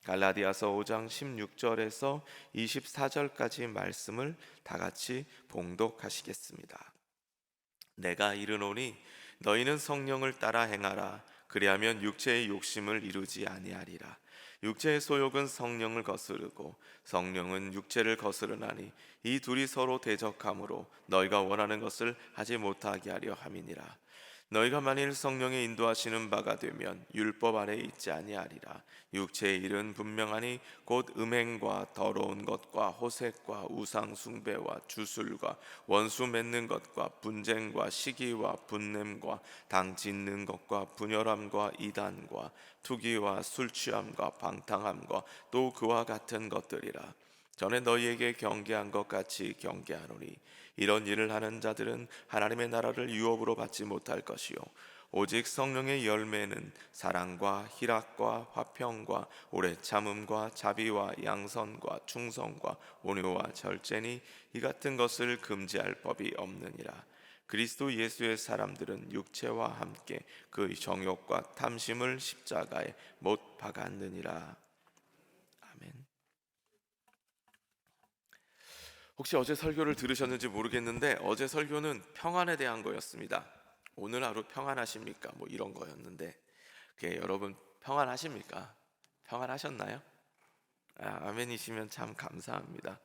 갈라디아서 5장 16절에서 24절까지 말씀을 다 같이 봉독하시겠습니다. 내가 이르노니 너희는 성령을 따라 행하라. 그리하면 육체의 욕심을 이루지 아니하리라. 육체의 소욕은 성령을 거스르고 성령은 육체를 거스르나니 이 둘이 서로 대적하므로 너희가 원하는 것을 하지 못하게 하려 함이니라. 너희가 만일 성령의 인도하시는 바가 되면 율법 아래 있지 아니하리라. 육체의 일은 분명하니 곧 음행과 더러운 것과 호색과 우상 숭배와 주술과 원수 맺는 것과 분쟁과 시기와 분냄과 당 짓는 것과 분열함과 이단과 투기와 술 취함과 방탕함과 또 그와 같은 것들이라. 전에 너희에게 경계한 것 같이 경계하노니 이런 일을 하는 자들은 하나님의 나라를 유업으로 받지 못할 것이요 오직 성령의 열매는 사랑과 희락과 화평과 오래 참음과 자비와 양선과 충성과 온유와 절제니 이 같은 것을 금지할 법이 없느니라. 그리스도 예수의 사람들은 육체와 함께 그 정욕과 탐심을 십자가에 못 박았느니라. 아멘. 혹시 어제 설교를 들으셨는지 모르겠는데 어제 설교는 평안에 대한 거였습니다. 오늘 하루 평안하십니까? 뭐 이런 거였는데 여러분 평안하십니까? 평안하셨나요? 아멘이시면 참 감사합니다.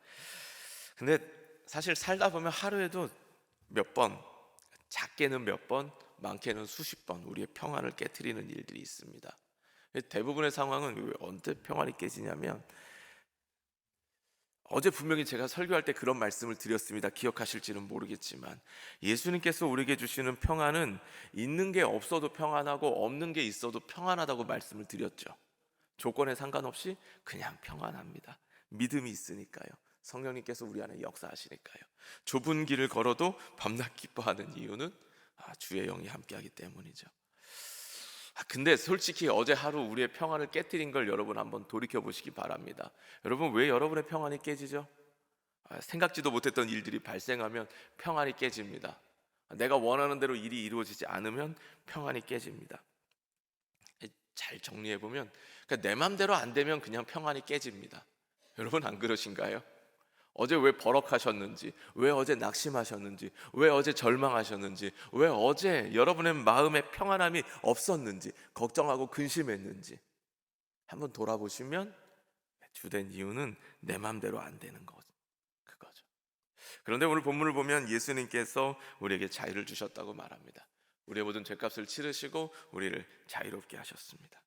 근데 사실 살다 보면 하루에도 몇 번, 작게는 몇 번, 많게는 수십 번 우리의 평안을 깨트리는 일들이 있습니다. 대부분의 상황은 왜 언제 평안이 깨지냐면 어제 분명히 제가 설교할 때 그런 말씀을 드렸습니다. 기억하실지는 모르겠지만 예수님께서 우리에게 주시는 평안은 있는 게 없어도 평안하고 없는 게 있어도 평안하다고 말씀을 드렸죠. 조건에 상관없이 그냥 평안합니다. 믿음이 있으니까요. 성령님께서 우리 안에 역사하시니까요. 좁은 길을 걸어도 밤낮 기뻐하는 이유는 주의 영이 함께하기 때문이죠. 근데 솔직히 어제 하루 우리의 평안을 깨뜨린 걸 여러분 한번 돌이켜 보시기 바랍니다. 여러분 왜 여러분의 평안이 깨지죠? 생각지도 못했던 일들이 발생하면 평안이 깨집니다. 내가 원하는 대로 일이 이루어지지 않으면 평안이 깨집니다. 잘 정리해 보면 그러니까 내 맘대로 안 되면 그냥 평안이 깨집니다. 여러분 안 그러신가요? 어제 왜 버럭하셨는지, 왜 어제 낙심하셨는지, 왜 어제 절망하셨는지, 왜 어제 여러분의 마음에 평안함이 없었는지, 걱정하고 근심했는지 한번 돌아보시면 주된 이유는 내 맘대로 안 되는 그거죠. 그런데 오늘 본문을 보면 예수님께서 우리에게 자유를 주셨다고 말합니다. 우리의 모든 죄값을 치르시고 우리를 자유롭게 하셨습니다.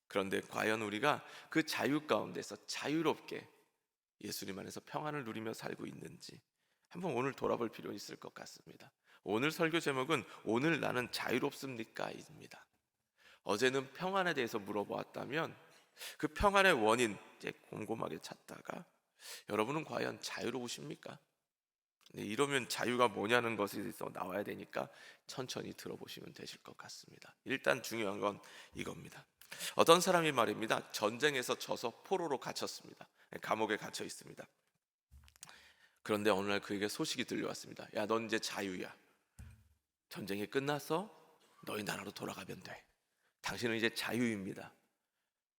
그런데 과연 우리가 그 자유 가운데서 자유롭게 예수님 안에서 평안을 누리며 살고 있는지 한번 오늘 돌아볼 필요 있을 것 같습니다. 오늘 설교 제목은 오늘 나는 자유롭습니까? 입니다. 어제는 평안에 대해서 물어보았다면 그 평안의 원인 이제 곰곰하게 찾다가 여러분은 과연 자유로우십니까? 이러면 자유가 뭐냐는 것에 대해서 나와야 되니까 천천히 들어보시면 되실 것 같습니다. 일단 중요한 건 이겁니다. 어떤 사람이 말입니다. 전쟁에서 져서 포로로 갇혔습니다. 감옥에 갇혀 있습니다. 그런데 어느 날 그에게 소식이 들려왔습니다. 야, 넌 이제 자유야. 전쟁이 끝나서 너희 나라로 돌아가면 돼. 당신은 이제 자유입니다.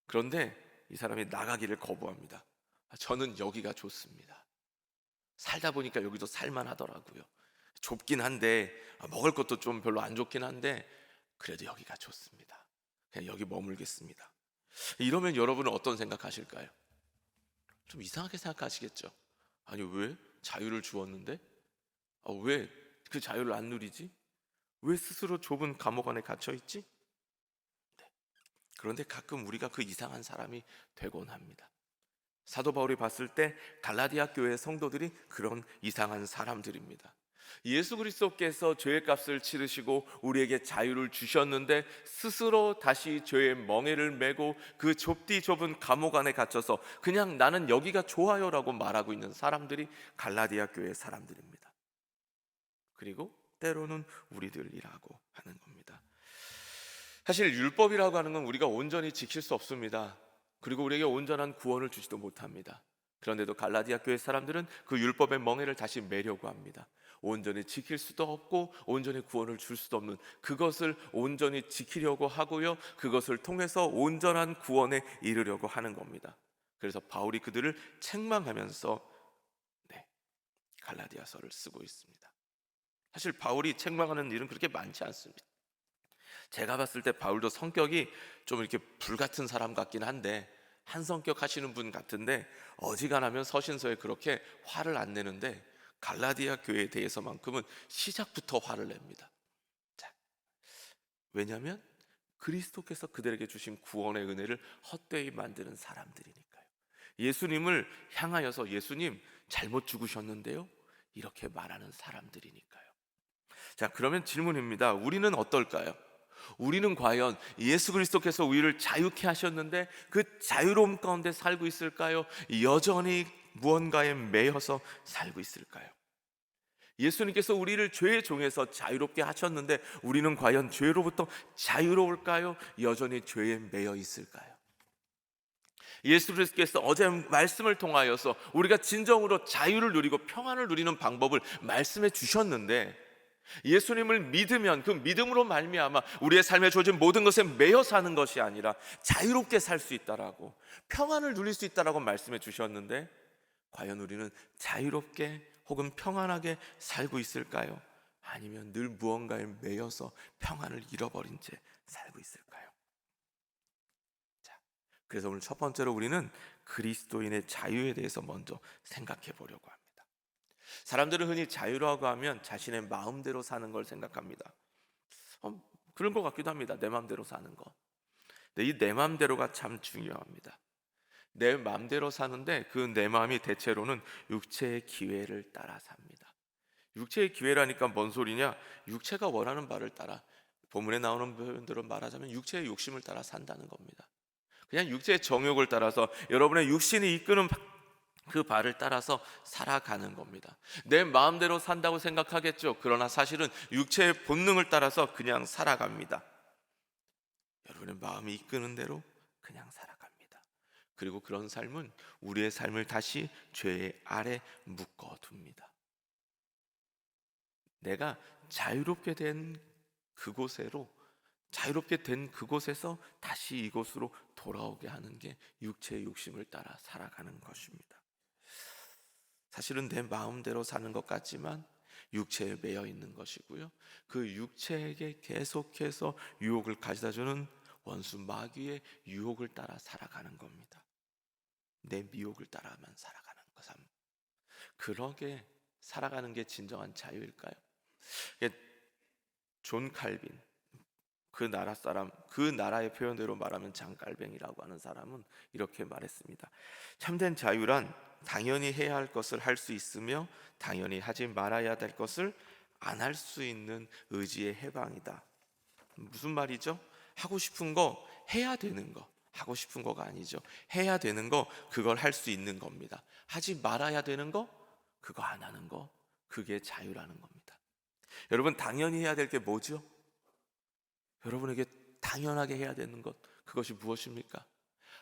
그런데 이 사람이 나가기를 거부합니다. 저는 여기가 좋습니다. 살다 보니까 여기도 살만하더라고요. 좁긴 한데 먹을 것도 좀 별로 안 좋긴 한데 그래도 여기가 좋습니다. 그냥 여기 머물겠습니다. 이러면 여러분은 어떤 생각하실까요? 좀 이상하게 생각하시겠죠. 아니 왜? 자유를 주었는데? 왜 그 자유를 안 누리지? 왜 스스로 좁은 감옥 안에 갇혀있지? 네. 그런데 가끔 우리가 그 이상한 사람이 되곤 합니다. 사도 바울이 봤을 때 갈라디아 교회 성도들이 그런 이상한 사람들입니다. 예수 그리스도께서 죄의 값을 치르시고 우리에게 자유를 주셨는데 스스로 다시 죄의 멍에를 메고 그 좁디 좁은 감옥 안에 갇혀서 그냥 나는 여기가 좋아요라고 말하고 있는 사람들이 갈라디아 교회 사람들입니다. 그리고 때로는 우리들이라고 하는 겁니다. 사실 율법이라고 하는 건 우리가 온전히 지킬 수 없습니다. 그리고 우리에게 온전한 구원을 주지도 못합니다. 그런데도 갈라디아 교회 사람들은 그 율법의 멍에를 다시 매려고 합니다. 온전히 지킬 수도 없고 온전히 구원을 줄 수도 없는 그것을 온전히 지키려고 하고요, 그것을 통해서 온전한 구원에 이르려고 하는 겁니다. 그래서 바울이 그들을 책망하면서 갈라디아서를 쓰고 있습니다. 사실 바울이 책망하는 일은 그렇게 많지 않습니다. 제가 봤을 때 바울도 성격이 좀 이렇게 불같은 사람 같긴 한데, 한 성격 하시는 분 같은데 어지간하면 서신서에 그렇게 화를 안 내는데 갈라디아 교회에 대해서만큼은 시작부터 화를 냅니다. 자, 왜냐하면 그리스도께서 그들에게 주신 구원의 은혜를 헛되이 만드는 사람들이니까요. 예수님을 향하여서 예수님 잘못 죽으셨는데요, 이렇게 말하는 사람들이니까요. 자, 그러면 질문입니다. 우리는 어떨까요? 우리는 과연 예수 그리스도께서 우리를 자유케 하셨는데 그 자유로움 가운데 살고 있을까요? 여전히 무언가에 매여서 살고 있을까요? 예수님께서 우리를 죄의 종에서 자유롭게 하셨는데 우리는 과연 죄로부터 자유로울까요? 여전히 죄에 매여 있을까요? 예수 그리스도께서 어제 말씀을 통하여서 우리가 진정으로 자유를 누리고 평안을 누리는 방법을 말씀해 주셨는데, 예수님을 믿으면 그 믿음으로 말미암아 우리의 삶에 주어진 모든 것에 매여 사는 것이 아니라 자유롭게 살 수 있다라고, 평안을 누릴 수 있다라고 말씀해 주셨는데, 과연 우리는 자유롭게 혹은 평안하게 살고 있을까요? 아니면 늘 무언가에 매여서 평안을 잃어버린 채 살고 있을까요? 자, 그래서 오늘 첫 번째로 우리는 그리스도인의 자유에 대해서 먼저 생각해 보려고 합니다. 사람들은 흔히 자유라고 하면 자신의 마음대로 사는 걸 생각합니다. 그런 것 같기도 합니다. 내 마음대로 사는 거. 근데 이 내 마음대로가 참 중요합니다. 내 마음대로 사는데 그 내 마음이 대체로는 육체의 기회를 따라 삽니다. 육체의 기회라니까 뭔 소리냐? 육체가 원하는 바를 따라, 본문에 나오는 표현대로 말하자면 육체의 욕심을 따라 산다는 겁니다. 그냥 육체의 정욕을 따라서 여러분의 육신이 이끄는 그 바를 따라서 살아가는 겁니다. 내 마음대로 산다고 생각하겠죠. 그러나 사실은 육체의 본능을 따라서 그냥 살아갑니다. 여러분의 마음이 이끄는 대로 그냥 살아갑니다. 그리고 그런 삶은 우리의 삶을 다시 죄의 아래 묶어둡니다. 내가 자유롭게 된 그곳에서 다시 이곳으로 돌아오게 하는 게 육체의 욕심을 따라 살아가는 것입니다. 사실은 내 마음대로 사는 것 같지만 육체에 매여 있는 것이고요, 그 육체에게 계속해서 유혹을 가져다주는 원수 마귀의 유혹을 따라 살아가는 겁니다. 내 미혹을 따라만 살아가는 것. 그러게 살아가는 게 진정한 자유일까요? 존 칼빈, 그 나라의 표현대로 말하면 장깔뱅이라고 하는 사람은 이렇게 말했습니다. 참된 자유란 당연히 해야 할 것을 할 수 있으며 당연히 하지 말아야 될 것을 안 할 수 있는 의지의 해방이다. 무슨 말이죠? 하고 싶은 거 해야 되는 거, 하고 싶은 거가 아니죠. 해야 되는 거, 그걸 할 수 있는 겁니다. 하지 말아야 되는 거, 그거 안 하는 거, 그게 자유라는 겁니다. 여러분, 당연히 해야 될 게 뭐죠? 여러분에게 당연하게 해야 되는 것, 그것이 무엇입니까?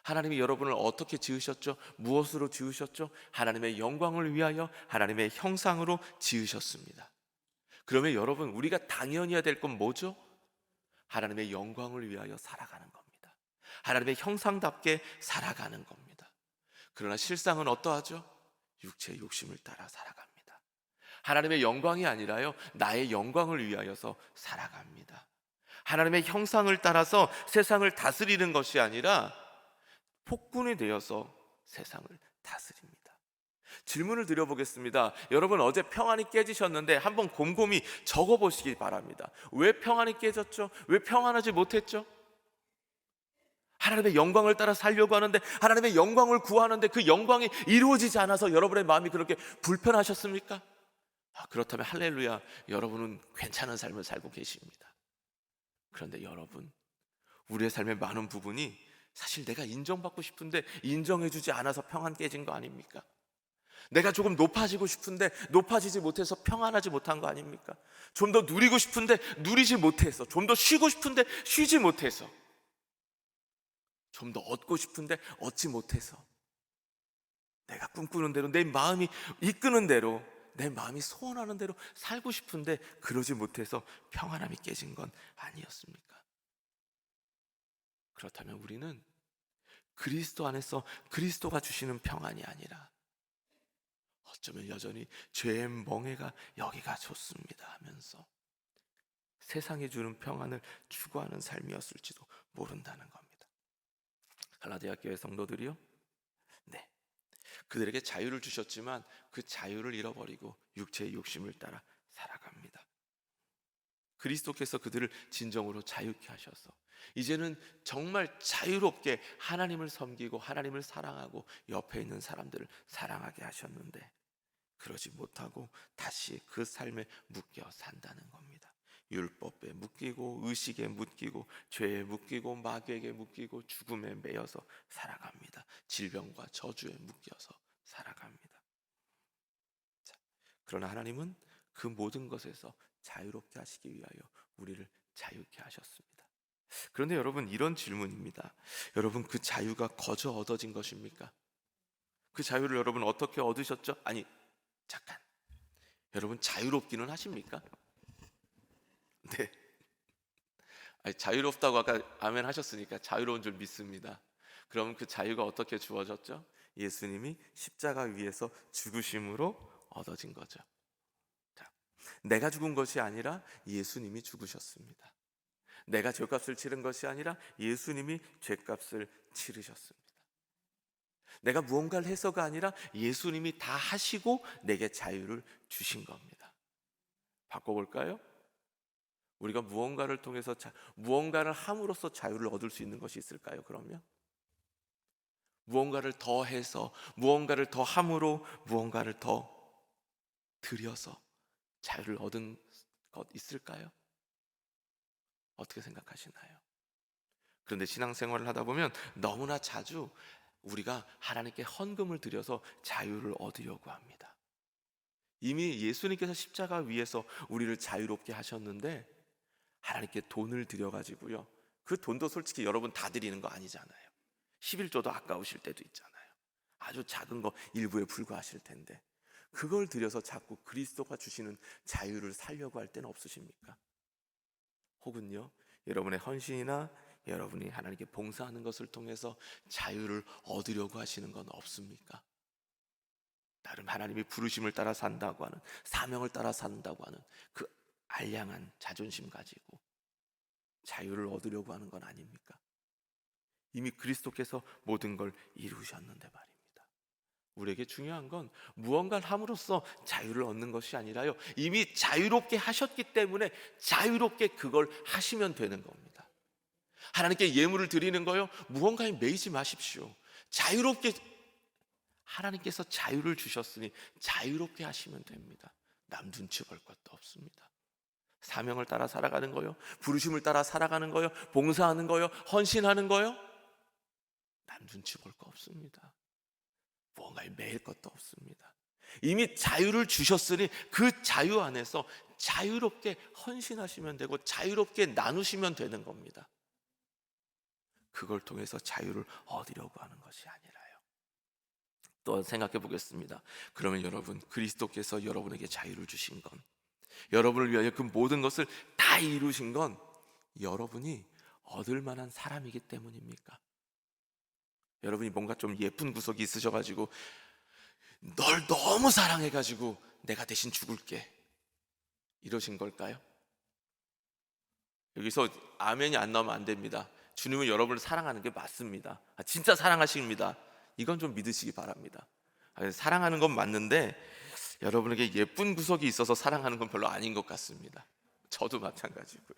하나님이 여러분을 어떻게 지으셨죠? 무엇으로 지으셨죠? 하나님의 영광을 위하여 하나님의 형상으로 지으셨습니다. 그러면 여러분, 우리가 당연히 해야 될 건 뭐죠? 하나님의 영광을 위하여 살아가는 겁니다. 하나님의 형상답게 살아가는 겁니다. 그러나 실상은 어떠하죠? 육체의 욕심을 따라 살아갑니다. 하나님의 영광이 아니라요, 나의 영광을 위하여서 살아갑니다. 하나님의 형상을 따라서 세상을 다스리는 것이 아니라 폭군이 되어서 세상을 다스립니다. 질문을 드려보겠습니다. 여러분, 어제 평안이 깨지셨는데 한번 곰곰이 적어보시기 바랍니다. 왜 평안이 깨졌죠? 왜 평안하지 못했죠? 하나님의 영광을 따라 살려고 하는데, 하나님의 영광을 구하는데 그 영광이 이루어지지 않아서 여러분의 마음이 그렇게 불편하셨습니까? 그렇다면 할렐루야, 여러분은 괜찮은 삶을 살고 계십니다. 그런데 여러분, 우리의 삶의 많은 부분이 사실 내가 인정받고 싶은데 인정해주지 않아서 평안 깨진 거 아닙니까? 내가 조금 높아지고 싶은데 높아지지 못해서 평안하지 못한 거 아닙니까? 좀 더 누리고 싶은데 누리지 못해서, 좀 더 쉬고 싶은데 쉬지 못해서, 좀 더 얻고 싶은데 얻지 못해서 내가 꿈꾸는 대로, 내 마음이 이끄는 대로, 내 마음이 소원하는 대로 살고 싶은데 그러지 못해서 평안함이 깨진 건 아니었습니까? 그렇다면 우리는 그리스도 안에서 그리스도가 주시는 평안이 아니라 어쩌면 여전히 죄의 멍에가 여기가 좋습니다 하면서 세상이 주는 평안을 추구하는 삶이었을지도 모른다는 겁니다. 갈라디아 교회 성도들이요, 네, 그들에게 자유를 주셨지만 그 자유를 잃어버리고 육체의 욕심을 따라 살아갑니다. 그리스도께서 그들을 진정으로 자유케 하셔서 이제는 정말 자유롭게 하나님을 섬기고 하나님을 사랑하고 옆에 있는 사람들을 사랑하게 하셨는데 그러지 못하고 다시 그 삶에 묶여 산다는 겁니다. 율법에 묶이고 의식에 묶이고 죄에 묶이고 마귀에게 묶이고 죽음에 매여서 살아갑니다. 질병과 저주에 묶여서 살아갑니다. 자, 그러나 하나님은 그 모든 것에서 자유롭게 하시기 위하여 우리를 자유케 하셨습니다. 그런데 여러분, 이런 질문입니다. 여러분, 그 자유가 거저 얻어진 것입니까? 그 자유를 여러분 어떻게 얻으셨죠? 아니, 잠깐, 여러분 자유롭기는 하십니까? 네. 아니, 자유롭다고 아까 아멘 하셨으니까 자유로운 줄 믿습니다. 그럼 그 자유가 어떻게 주어졌죠? 예수님이 십자가 위에서 죽으심으로 얻어진 거죠. 자, 내가 죽은 것이 아니라 예수님이 죽으셨습니다. 내가 죄값을 치른 것이 아니라 예수님이 죄값을 치르셨습니다. 내가 무언가를 해서가 아니라 예수님이 다 하시고 내게 자유를 주신 겁니다. 바꿔볼까요? 우리가 무언가를 통해서 무언가를 함으로써 자유를 얻을 수 있는 것이 있을까요? 그러면 무언가를 더 해서, 무언가를 더 함으로, 무언가를 더 들여서 자유를 얻은 것 있을까요? 어떻게 생각하시나요? 그런데 신앙생활을 하다 보면 너무나 자주 우리가 하나님께 헌금을 드려서 자유를 얻으려고 합니다. 이미 예수님께서 십자가 위에서 우리를 자유롭게 하셨는데 하나님께 돈을 드려가지고요, 그 돈도 솔직히 여러분 다 드리는 거 아니잖아요. 11조도 아까우실 때도 있잖아요. 아주 작은 거 일부에 불과하실 텐데 그걸 드려서 자꾸 그리스도가 주시는 자유를 살려고 할 때는 없으십니까? 혹은요, 여러분의 헌신이나 여러분이 하나님께 봉사하는 것을 통해서 자유를 얻으려고 하시는 건 없습니까? 나름 하나님이 부르심을 따라 산다고 하는, 사명을 따라 산다고 하는 그 알량한 자존심 가지고 자유를 얻으려고 하는 건 아닙니까? 이미 그리스도께서 모든 걸 이루셨는데 말입니다. 우리에게 중요한 건 무언가를 함으로써 자유를 얻는 것이 아니라요, 이미 자유롭게 하셨기 때문에 자유롭게 그걸 하시면 되는 겁니다. 하나님께 예물을 드리는 거요, 무언가에 매이지 마십시오. 자유롭게, 하나님께서 자유를 주셨으니 자유롭게 하시면 됩니다. 남 눈치 볼 것도 없습니다. 사명을 따라 살아가는 거요, 부르심을 따라 살아가는 거요, 봉사하는 거요, 헌신하는 거요, 남 눈치 볼 거 없습니다. 무언가에 매일 것도 없습니다. 이미 자유를 주셨으니 그 자유 안에서 자유롭게 헌신하시면 되고 자유롭게 나누시면 되는 겁니다. 그걸 통해서 자유를 얻으려고 하는 것이 아니라요. 또 생각해 보겠습니다. 그러면 여러분, 그리스도께서 여러분에게 자유를 주신 건, 여러분을 위하여 그 모든 것을 다 이루신 건 여러분이 얻을 만한 사람이기 때문입니까? 여러분이 뭔가 좀 예쁜 구석이 있으셔가지고 널 너무 사랑해가지고 내가 대신 죽을게, 이러신 걸까요? 여기서 아멘이 안 나오면 안 됩니다. 주님은 여러분을 사랑하는 게 맞습니다. 진짜 사랑하십니다. 이건 좀 믿으시기 바랍니다. 사랑하는 건 맞는데 여러분에게 예쁜 구석이 있어서 사랑하는 건 별로 아닌 것 같습니다. 저도 마찬가지고요.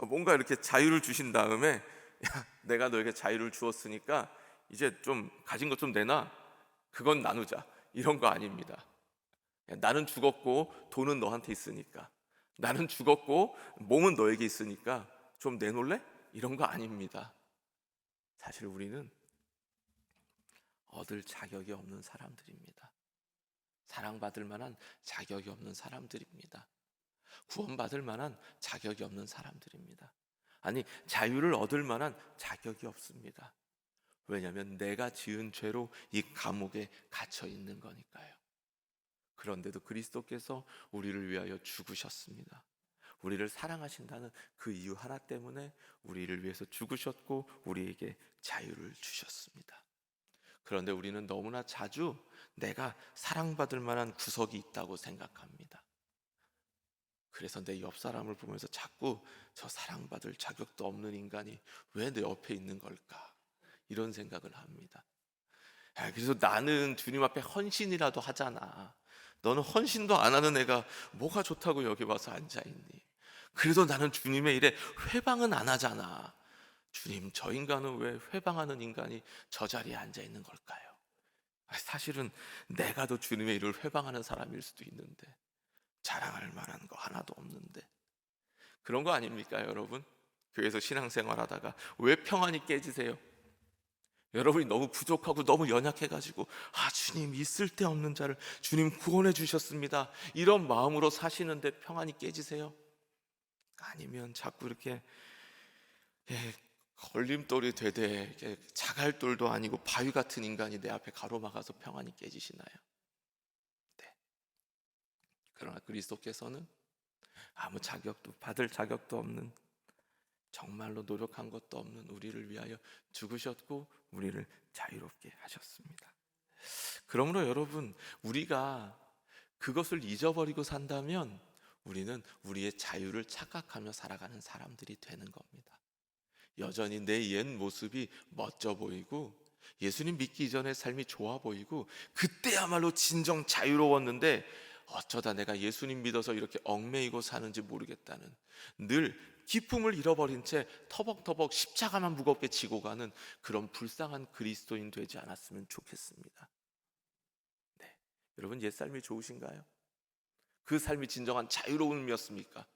뭔가 이렇게 자유를 주신 다음에, 야, 내가 너에게 자유를 주었으니까 이제 좀 가진 것 좀 내놔, 그건 나누자, 이런 거 아닙니다. 나는 죽었고 돈은 너한테 있으니까, 나는 죽었고 몸은 너에게 있으니까 좀 내놓을래? 이런 거 아닙니다. 사실 우리는 얻을 자격이 없는 사람들입니다. 사랑받을 만한 자격이 없는 사람들입니다. 구원받을 만한 자격이 없는 사람들입니다. 아니, 자유를 얻을 만한 자격이 없습니다. 왜냐하면 내가 지은 죄로 이 감옥에 갇혀 있는 거니까요. 그런데도 그리스도께서 우리를 위하여 죽으셨습니다. 우리를 사랑하신다는 그 이유 하나 때문에 우리를 위해서 죽으셨고 우리에게 자유를 주셨습니다. 그런데 우리는 너무나 자주 내가 사랑받을 만한 구석이 있다고 생각합니다. 그래서 내 옆 사람을 보면서 자꾸 저 사랑받을 자격도 없는 인간이 왜 내 옆에 있는 걸까? 이런 생각을 합니다. 그래서 나는 주님 앞에 헌신이라도 하잖아. 너는 헌신도 안 하는 애가 뭐가 좋다고 여기 와서 앉아있니? 그래도 나는 주님의 일에 회방은 안 하잖아. 주님, 저 인간은 왜 회방하는 인간이 저 자리에 앉아있는 걸까요? 사실은 내가 더 주님의 일을 회방하는 사람일 수도 있는데 자랑할 만한 거 하나도 없는데. 그런 거 아닙니까 여러분? 교회에서 신앙생활 하다가 왜 평안이 깨지세요? 여러분이 너무 부족하고 너무 연약해가지고 주님, 이 쓸데없는 자를 주님 구원해 주셨습니다, 이런 마음으로 사시는데 평안이 깨지세요? 아니면 자꾸 이렇게 걸림돌이 되되 자갈돌도 아니고 바위 같은 인간이 내 앞에 가로막아서 평안이 깨지시나요? 네. 그러나 그리스도께서는 아무 자격도 받을 자격도 없는, 정말로 노력한 것도 없는 우리를 위하여 죽으셨고 우리를 자유롭게 하셨습니다. 그러므로 여러분, 우리가 그것을 잊어버리고 산다면 우리는 우리의 자유를 착각하며 살아가는 사람들이 되는 겁니다. 여전히 내 옛 모습이 멋져 보이고 예수님 믿기 이전의 삶이 좋아 보이고 그때야말로 진정 자유로웠는데 어쩌다 내가 예수님 믿어서 이렇게 얽매이고 사는지 모르겠다는, 늘 기쁨을 잃어버린 채 터벅터벅 십자가만 무겁게 지고 가는 그런 불쌍한 그리스도인 되지 않았으면 좋겠습니다. 네. 여러분, 옛 삶이 좋으신가요? 그 삶이 진정한 자유로움이었습니까?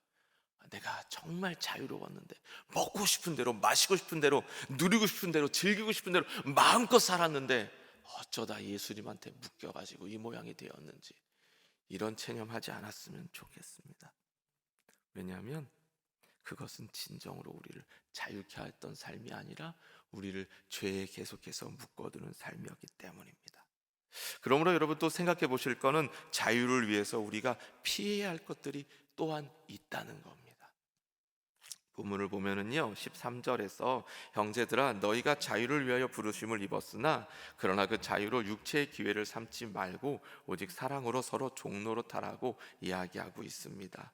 내가 정말 자유로웠는데 먹고 싶은 대로, 마시고 싶은 대로, 누리고 싶은 대로, 즐기고 싶은 대로 마음껏 살았는데 어쩌다 예수님한테 묶여가지고 이 모양이 되었는지, 이런 체념하지 않았으면 좋겠습니다. 왜냐하면 그것은 진정으로 우리를 자유케 했던 삶이 아니라 우리를 죄에 계속해서 묶어두는 삶이었기 때문입니다. 그러므로 여러분, 또 생각해 보실 거는 자유를 위해서 우리가 피해야 할 것들이 또한 있다는 겁니다. 본문을 보면은요, 13절에서 형제들아, 너희가 자유를 위하여 부르심을 입었으나 그러나 그 자유로 육체의 기회를 삼지 말고 오직 사랑으로 서로 종로로 타라고 이야기하고 있습니다.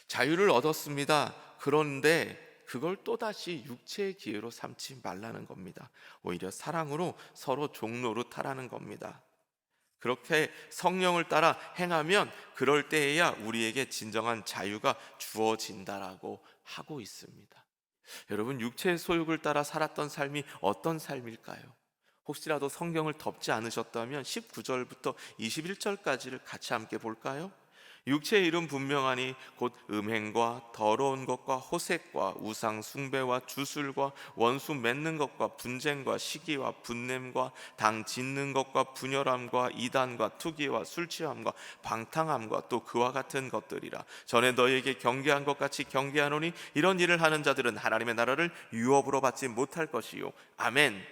자유를 얻었습니다. 그런데 그걸 또다시 육체의 기회로 삼지 말라는 겁니다. 오히려 사랑으로 서로 종로로 타라는 겁니다. 그렇게 성령을 따라 행하면 그럴 때에야 우리에게 진정한 자유가 주어진다라고 하고 있습니다. 여러분, 육체의 소욕을 따라 살았던 삶이 어떤 삶일까요? 혹시라도 성경을 덮지 않으셨다면 19절부터 21절까지를 같이 함께 볼까요? 육체의 이름 분명하니 곧 음행과 더러운 것과 호색과 우상 숭배와 주술과 원수 맺는 것과 분쟁과 시기와 분냄과 당 짓는 것과 분열함과 이단과 투기와 술 취함과 방탕함과 또 그와 같은 것들이라. 전에 너희에게 경계한 것 같이 경계하노니 이런 일을 하는 자들은 하나님의 나라를 유업으로 받지 못할 것이요. 아멘.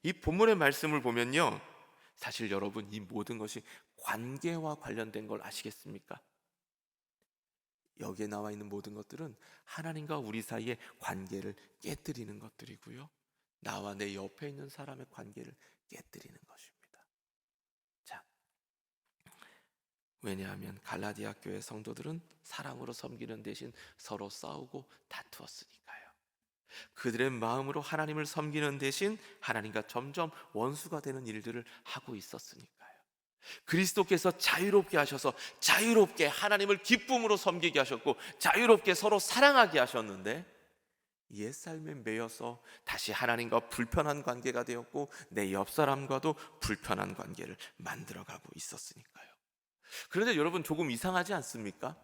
이 본문의 말씀을 보면요, 사실 여러분, 이 모든 것이 관계와 관련된 걸 아시겠습니까? 여기에 나와 있는 모든 것들은 하나님과 우리 사이의 관계를 깨뜨리는 것들이고요, 나와 내 옆에 있는 사람의 관계를 깨뜨리는 것입니다. 자, 왜냐하면 갈라디아 교회 성도들은 사랑으로 섬기는 대신 서로 싸우고 다투었으니까요. 그들의 마음으로 하나님을 섬기는 대신 하나님과 점점 원수가 되는 일들을 하고 있었으니까요. 그리스도께서 자유롭게 하셔서 자유롭게 하나님을 기쁨으로 섬기게 하셨고 자유롭게 서로 사랑하게 하셨는데 옛삶에 매여서 다시 하나님과 불편한 관계가 되었고 내 옆사람과도 불편한 관계를 만들어가고 있었으니까요. 그런데 여러분, 조금 이상하지 않습니까?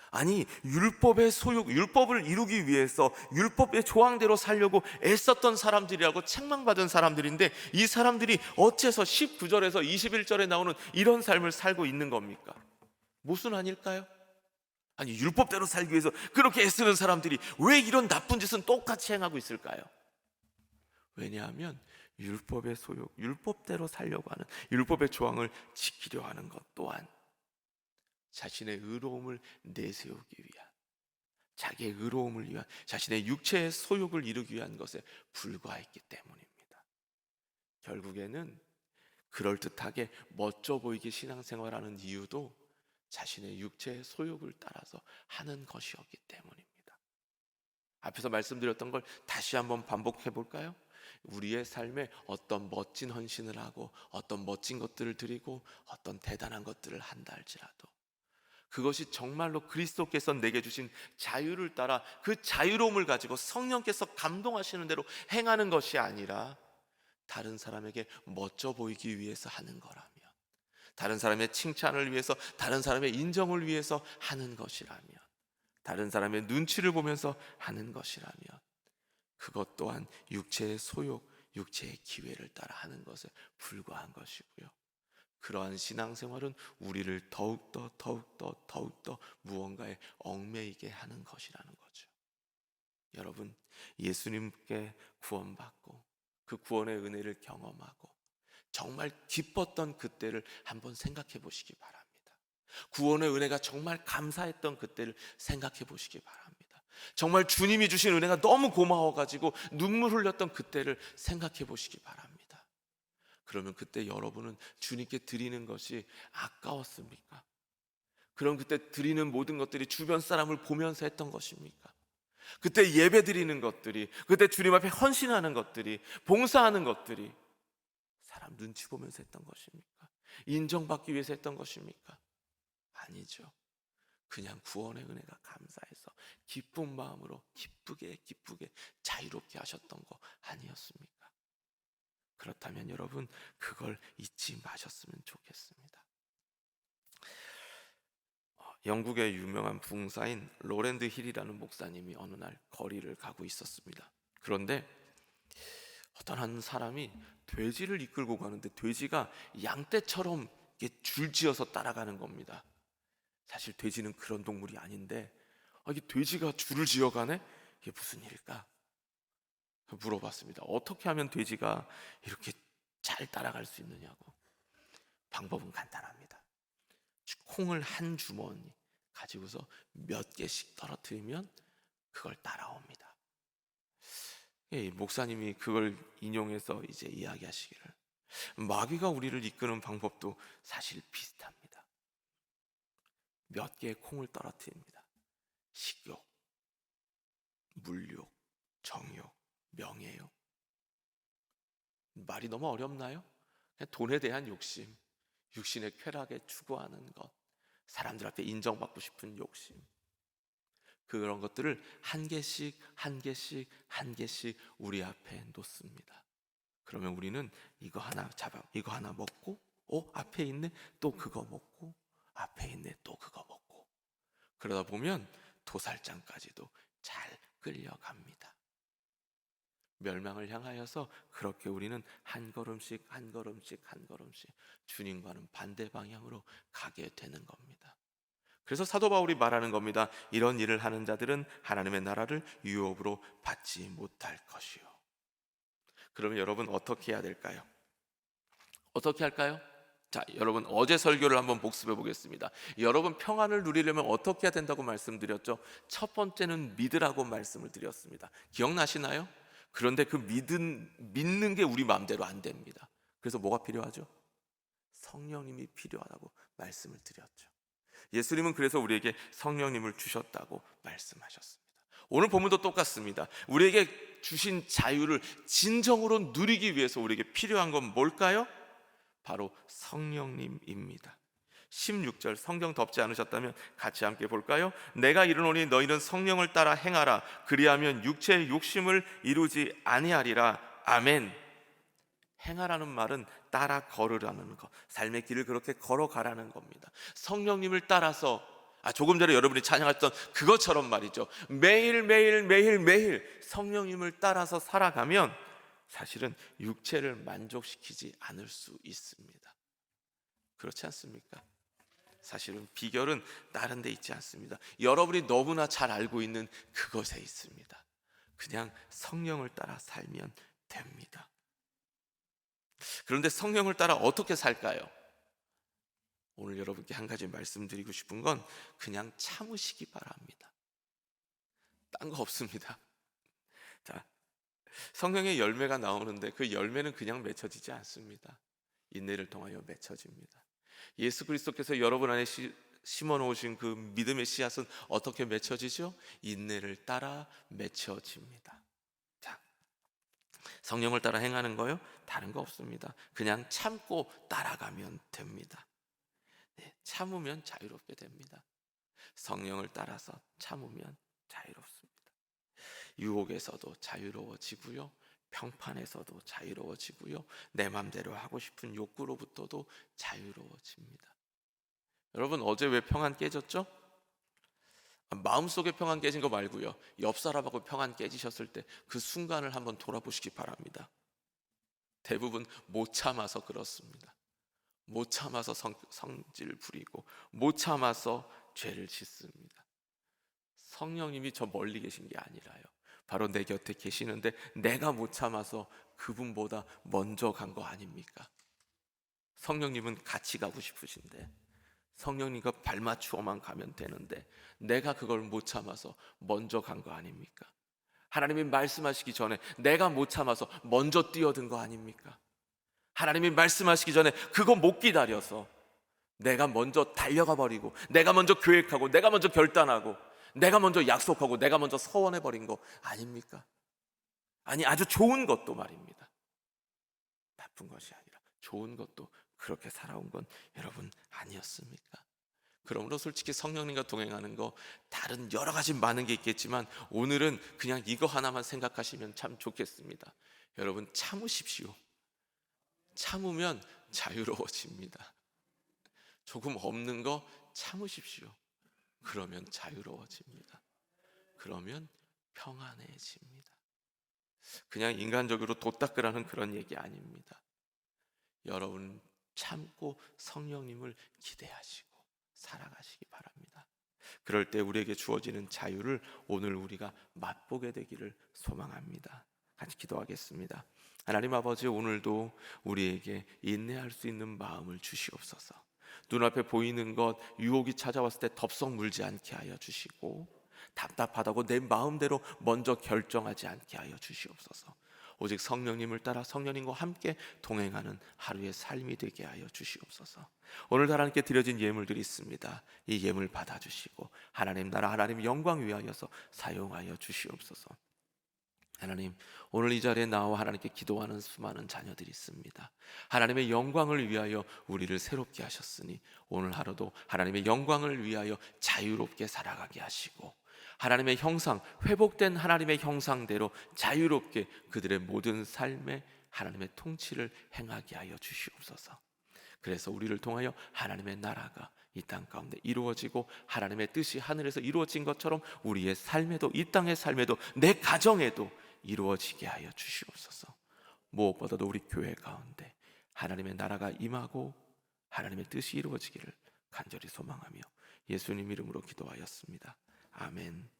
아니, 율법의 소욕, 율법을 이루기 위해서 율법의 조항대로 살려고 애썼던 사람들이라고 책망받은 사람들인데 이 사람들이 어째서 19절에서 21절에 나오는 이런 삶을 살고 있는 겁니까? 모순 아닐까요? 아니, 율법대로 살기 위해서 그렇게 애쓰는 사람들이 왜 이런 나쁜 짓은 똑같이 행하고 있을까요? 왜냐하면 율법의 소욕, 율법대로 살려고 하는, 율법의 조항을 지키려 하는 것 또한 자신의 의로움을 내세우기 위한, 자기의 의로움을 위한, 자신의 육체의 소욕을 이루기 위한 것에 불과했기 때문입니다. 결국에는 그럴듯하게 멋져 보이게 신앙생활하는 이유도 자신의 육체의 소욕을 따라서 하는 것이었기 때문입니다. 앞에서 말씀드렸던 걸 다시 한번 반복해 볼까요? 우리의 삶에 어떤 멋진 헌신을 하고 어떤 멋진 것들을 드리고 어떤 대단한 것들을 한다 할지라도 그것이 정말로 그리스도께서 내게 주신 자유를 따라 그 자유로움을 가지고 성령께서 감동하시는 대로 행하는 것이 아니라 다른 사람에게 멋져 보이기 위해서 하는 거라면, 다른 사람의 칭찬을 위해서, 다른 사람의 인정을 위해서 하는 것이라면, 다른 사람의 눈치를 보면서 하는 것이라면 그것 또한 육체의 소욕, 육체의 기회를 따라 하는 것에 불과한 것이고요. 그러한 신앙생활은 우리를 더욱더 무언가에 얽매이게 하는 것이라는 거죠. 여러분, 예수님께 구원받고 그 구원의 은혜를 경험하고 정말 기뻤던 그때를 한번 생각해 보시기 바랍니다. 구원의 은혜가 정말 감사했던 그때를 생각해 보시기 바랍니다. 정말 주님이 주신 은혜가 너무 고마워가지고 눈물 흘렸던 그때를 생각해 보시기 바랍니다. 그러면 그때 여러분은 주님께 드리는 것이 아까웠습니까? 그럼 그때 드리는 모든 것들이 주변 사람을 보면서 했던 것입니까? 그때 예배 드리는 것들이, 그때 주님 앞에 헌신하는 것들이, 봉사하는 것들이 사람 눈치 보면서 했던 것입니까? 인정받기 위해서 했던 것입니까? 아니죠. 그냥 구원의 은혜가 감사해서 기쁜 마음으로 기쁘게 자유롭게 하셨던 거 아니었습니까? 그렇다면 여러분, 그걸 잊지 마셨으면 좋겠습니다. 영국의 유명한 부흥사인 로랜드 힐이라는 목사님이 어느 날 거리를 가고 있었습니다. 그런데 어떤 한 사람이 돼지를 이끌고 가는데 돼지가 양떼처럼 줄지어서 따라가는 겁니다. 사실 돼지는 그런 동물이 아닌데 이게 돼지가 줄을 지어가네? 이게 무슨 일일까? 물어봤습니다. 어떻게 하면 돼지가 이렇게 잘 따라갈 수 있느냐고. 방법은 간단합니다. 콩을 한 주머니 가지고서 몇 개씩 떨어뜨리면 그걸 따라옵니다. 목사님이 그걸 인용해서 이제 이야기하시기를, 마귀가 우리를 이끄는 방법도 사실 비슷합니다. 몇 개의 콩을 떨어뜨립니다. 식욕, 물욕, 정욕, 명예욕. 말이 너무 어렵나요? 그냥 돈에 대한 욕심, 육신의 쾌락에 추구하는 것, 사람들 앞에 인정받고 싶은 욕심, 그런 것들을 한 개씩 우리 앞에 놓습니다. 그러면 우리는 이거 하나 이거 하나 먹고, 앞에 있네, 또 그거 먹고, 앞에 있네, 또 그거 먹고, 그러다 보면 도살장까지도 잘 끌려갑니다. 멸망을 향하여서 그렇게 우리는 한 걸음씩 주님과는 반대 방향으로 가게 되는 겁니다. 그래서 사도 바울이 말하는 겁니다. 이런 일을 하는 자들은 하나님의 나라를 유업으로 받지 못할 것이요. 그러면 여러분 어떻게 해야 될까요? 어떻게 할까요? 자, 여러분 어제 설교를 한번 복습해 보겠습니다. 여러분 평안을 누리려면 어떻게 해야 된다고 말씀드렸죠? 첫 번째는 믿으라고 말씀을 드렸습니다. 기억나시나요? 그런데 그 믿는 게 우리 마음대로 안 됩니다. 그래서 뭐가 필요하죠? 성령님이 필요하다고 말씀을 드렸죠. 예수님은 그래서 우리에게 성령님을 주셨다고 말씀하셨습니다. 오늘 본문도 똑같습니다. 우리에게 주신 자유를 진정으로 누리기 위해서 우리에게 필요한 건 뭘까요? 바로 성령님입니다. 16절 성경 덮지 않으셨다면 같이 함께 볼까요? 내가 이르노니 너희는 성령을 따라 행하라. 그리하면 육체의 욕심을 이루지 아니하리라. 아멘. 행하라는 말은 따라 걸으라는 것, 삶의 길을 그렇게 걸어가라는 겁니다. 성령님을 따라서, 조금 전에 여러분이 찬양했던 그것처럼 말이죠. 매일 성령님을 따라서 살아가면 사실은 육체를 만족시키지 않을 수 있습니다. 그렇지 않습니까? 사실은 비결은 다른 데 있지 않습니다. 여러분이 너무나 잘 알고 있는 그것에 있습니다. 그냥 성령을 따라 살면 됩니다. 그런데 성령을 따라 어떻게 살까요? 오늘 여러분께 한 가지 말씀드리고 싶은 건 그냥 참으시기 바랍니다. 딴 거 없습니다. 자, 성령의 열매가 나오는데 그 열매는 그냥 맺혀지지 않습니다. 인내를 통하여 맺혀집니다. 예수 그리스도께서 여러분 안에 심어 놓으신 그 믿음의 씨앗은 어떻게 맺혀지죠? 인내를 따라 맺혀집니다. 자, 성령을 따라 행하는 거요? 다른 거 없습니다. 그냥 참고 따라가면 됩니다. 네, 참으면 자유롭게 됩니다. 성령을 따라서 참으면 자유롭습니다. 유혹에서도 자유로워지고요, 평판에서도 자유로워지고요, 내 맘대로 하고 싶은 욕구로부터도 자유로워집니다. 여러분, 어제 왜 평안 깨졌죠? 마음속에 평안 깨진 거 말고요, 옆 사람하고 평안 깨지셨을 때 그 순간을 한번 돌아보시기 바랍니다. 대부분 못 참아서 그렇습니다. 못 참아서 성질 부리고 못 참아서 죄를 짓습니다. 성령님이 저 멀리 계신 게 아니라요, 바로 내 곁에 계시는데 내가 못 참아서 그분보다 먼저 간 거 아닙니까? 성령님은 같이 가고 싶으신데, 성령님과 발맞추어만 가면 되는데 내가 그걸 못 참아서 먼저 간 거 아닙니까? 하나님이 말씀하시기 전에 내가 못 참아서 먼저 뛰어든 거 아닙니까? 하나님이 말씀하시기 전에 그거 못 기다려서 내가 먼저 달려가 버리고, 내가 먼저 계획하고, 내가 먼저 결단하고, 내가 먼저 약속하고, 내가 먼저 서원해 버린 거 아닙니까? 아니, 아주 좋은 것도 말입니다. 나쁜 것이 아니라 좋은 것도 그렇게 살아온 건 여러분 아니었습니까? 그러므로 솔직히 성령님과 동행하는 거 다른 여러 가지 많은 게 있겠지만 오늘은 그냥 이거 하나만 생각하시면 참 좋겠습니다. 여러분, 참으십시오. 참으면 자유로워집니다. 조금 없는 거 참으십시오. 그러면 자유로워집니다. 그러면 평안해집니다. 그냥 인간적으로 도닦으라는 그런 얘기 아닙니다. 여러분, 참고 성령님을 기대하시고 살아가시기 바랍니다. 그럴 때 우리에게 주어지는 자유를 오늘 우리가 맛보게 되기를 소망합니다. 같이 기도하겠습니다. 하나님 아버지, 오늘도 우리에게 인내할 수 있는 마음을 주시옵소서. 눈앞에 보이는 것, 유혹이 찾아왔을 때 덥석 물지 않게 하여 주시고, 답답하다고 내 마음대로 먼저 결정하지 않게 하여 주시옵소서. 오직 성령님을 따라 성령님과 함께 동행하는 하루의 삶이 되게 하여 주시옵소서. 오늘 하나님께 드려진 예물들이 있습니다. 이 예물 받아주시고 하나님 나라, 하나님 영광 위하여서 사용하여 주시옵소서. 하나님, 오늘 이 자리에 나와 하나님께 기도하는 수많은 자녀들이 있습니다. 하나님의 영광을 위하여 우리를 새롭게 하셨으니 오늘 하루도 하나님의 영광을 위하여 자유롭게 살아가게 하시고, 하나님의 형상, 회복된 하나님의 형상대로 자유롭게 그들의 모든 삶에 하나님의 통치를 행하게 하여 주시옵소서. 그래서 우리를 통하여 하나님의 나라가 이 땅 가운데 이루어지고, 하나님의 뜻이 하늘에서 이루어진 것처럼 우리의 삶에도, 이 땅의 삶에도, 내 가정에도 이루어지게 하여 주시옵소서. 무엇보다도 우리 교회 가운데 하나님의 나라가 임하고 하나님의 뜻이 이루어지기를 간절히 소망하며 예수님 이름으로 기도하였습니다. 아멘.